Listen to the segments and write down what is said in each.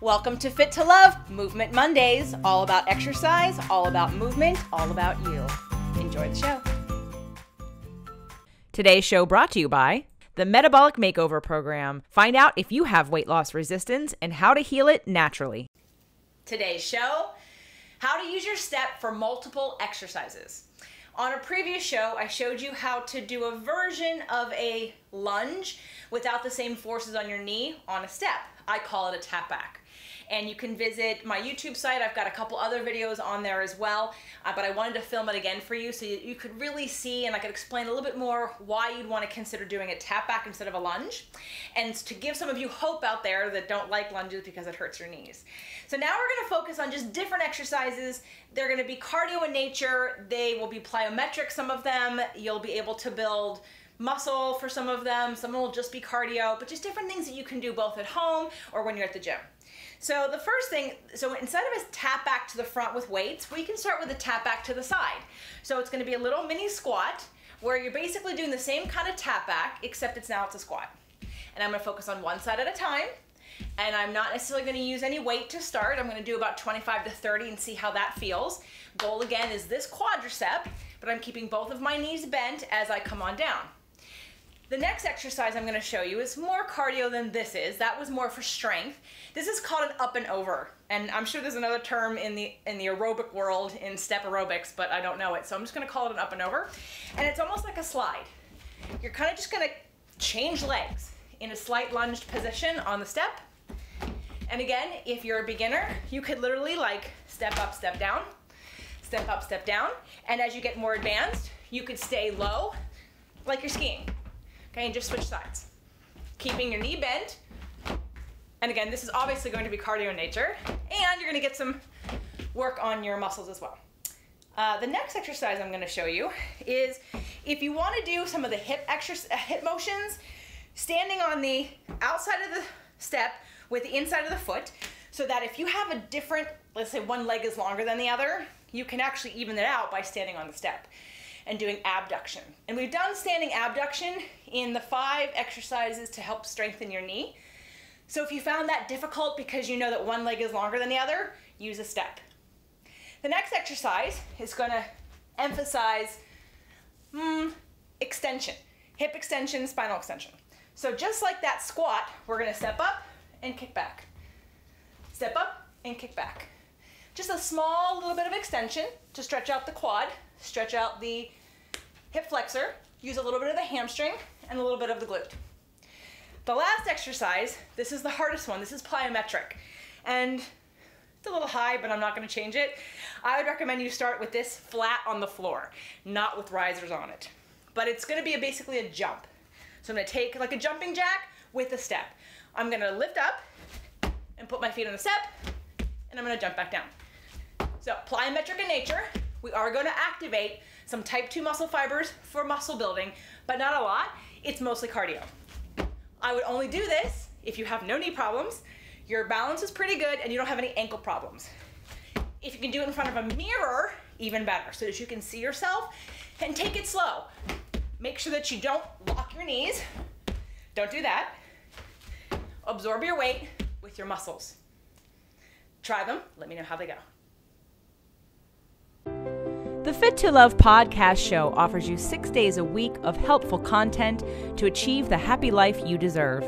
Welcome to Fit to Love, Movement Mondays, all about exercise, all about movement, all about you. Enjoy the show. Today's show brought to you by the Metabolic Makeover Program. Find out if you have weight loss resistance and how to heal it naturally. Today's show, how to use your step for multiple exercises. On a previous show, I showed you how to do a version of a lunge without the same forces on your knee on a step. I call it a tap back. And you can visit my YouTube site. I've got a couple other videos on there as well, but I wanted to film it again for you so you could really see and I could explain a little bit more why you'd want to consider doing a tap back instead of a lunge, and to give some of you hope out there that don't like lunges because it hurts your knees. So now we're going to focus on just different exercises. They're going to be cardio in nature. They will be plyometric, some of them. You'll be able to build muscle for some of them. Some will just be cardio, but just different things that you can do both at home or when you're at the gym. So the first thing, so instead of a tap back to the front with weights, we can start with a tap back to the side. So it's going to be a little mini squat where you're basically doing the same kind of tap back, except it's a squat. And I'm going to focus on one side at a time. And I'm not necessarily going to use any weight to start. I'm going to do about 25 to 30 and see how that feels. Goal again is this quadricep, but I'm keeping both of my knees bent as I come on down. The next exercise I'm going to show you is more cardio than this is. That was more for strength. This is called an up and over. And I'm sure there's another term in the aerobic world, in step aerobics, but I don't know it. So I'm just going to call it an up and over. And it's almost like a slide. You're kind of just going to change legs in a slight lunged position on the step. And again, if you're a beginner, you could literally like step up, step down, step up, step down. And as you get more advanced, you could stay low like you're skiing. Okay, and just switch sides. Keeping your knee bent. And again, this is obviously going to be cardio in nature, and you're going to get some work on your muscles as well. The next exercise I'm going to show you is if you want to do some of the hip motions, standing on the outside of the step with the inside of the foot, so that if you have a different, let's say one leg is longer than the other, you can actually even it out by standing on the step and doing abduction. And we've done standing abduction in the 5 exercises to help strengthen your knee. So if you found that difficult because you know that one leg is longer than the other, use a step. The next exercise is going to emphasize extension, hip extension, spinal extension. So just like that squat, we're going to step up and kick back. Step up and kick back. Just a small little bit of extension to stretch out the quad, stretch out the hip flexor, use a little bit of the hamstring and a little bit of the glute. The last exercise, this is the hardest one. This is plyometric. And it's a little high, but I'm not going to change it. I would recommend you start with this flat on the floor, not with risers on it. But it's going to be basically a jump. So I'm going to take like a jumping jack with a step. I'm going to lift up and put my feet on the step, and I'm going to jump back down. So plyometric in nature, we are going to activate some type 2 muscle fibers for muscle building, but not a lot. It's mostly cardio. I would only do this if you have no knee problems, your balance is pretty good, and you don't have any ankle problems. If you can do it in front of a mirror, even better, so that you can see yourself, and take it slow. Make sure that you don't lock your knees. Don't do that. Absorb your weight with your muscles. Try them. Let me know how they go. The Fit to Love podcast show offers you 6 days a week of helpful content to achieve the happy life you deserve.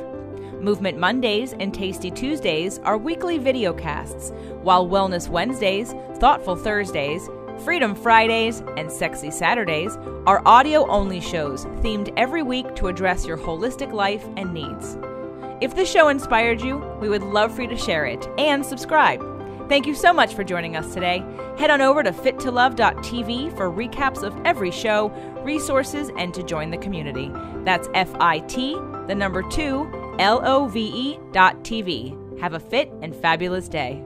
Movement Mondays and Tasty Tuesdays are weekly videocasts, while Wellness Wednesdays, Thoughtful Thursdays, Freedom Fridays, and Sexy Saturdays are audio-only shows themed every week to address your holistic life and needs. If the show inspired you, we would love for you to share it and subscribe. Thank you so much for joining us today. Head on over to fittolove.tv for recaps of every show, resources, and to join the community. That's FIT, the number 2, LOVE.tv. Have a fit and fabulous day.